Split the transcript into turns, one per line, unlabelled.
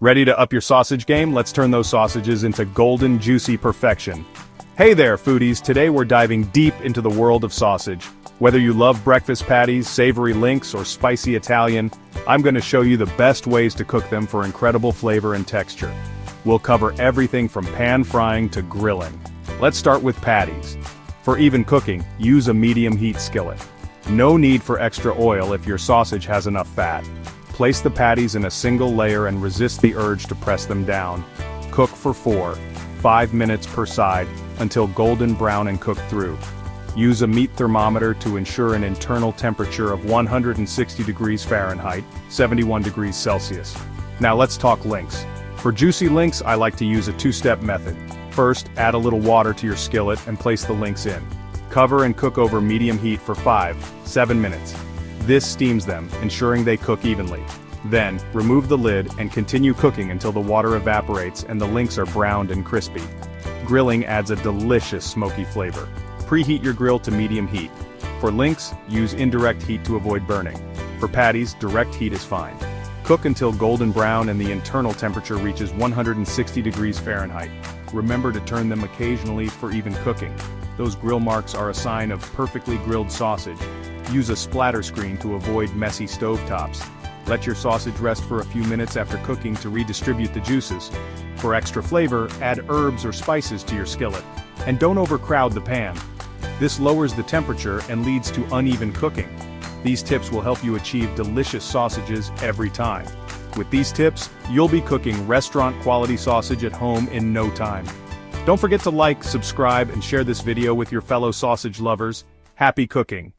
Ready to up your sausage game? Let's turn those sausages into golden, juicy perfection. Hey there, foodies! Today we're diving deep into the world of sausage. Whether you love breakfast patties, savory links, or spicy Italian, I'm going to show you the best ways to cook them for incredible flavor and texture. We'll cover everything from pan frying to grilling. Let's start with patties. For even cooking, use a medium-heat skillet. No need for extra oil if your sausage has enough fat. Place the patties in a single layer and resist the urge to press them down. Cook for 4-5 minutes per side until golden brown and cooked through. Use a meat thermometer to ensure an internal temperature of 160 degrees Fahrenheit, 71 degrees Celsius. Now let's talk links. For juicy links, I like to use a two-step method. First, add a little water to your skillet and place the links in. Cover and cook over medium heat for 5-7 minutes. This steams them, ensuring they cook evenly. Then, remove the lid and continue cooking until the water evaporates and the links are browned and crispy. Grilling adds a delicious smoky flavor. Preheat your grill to medium heat. For links, use indirect heat to avoid burning. For patties, direct heat is fine. Cook until golden brown and the internal temperature reaches 160 degrees Fahrenheit. Remember to turn them occasionally for even cooking. Those grill marks are a sign of perfectly grilled sausage. Use a splatter screen to avoid messy stovetops. Let your sausage rest for a few minutes after cooking to redistribute the juices. For extra flavor, add herbs or spices to your skillet. And don't overcrowd the pan. This lowers the temperature and leads to uneven cooking. These tips will help you achieve delicious sausages every time. With these tips, you'll be cooking restaurant-quality sausage at home in no time. Don't forget to like, subscribe, and share this video with your fellow sausage lovers. Happy cooking!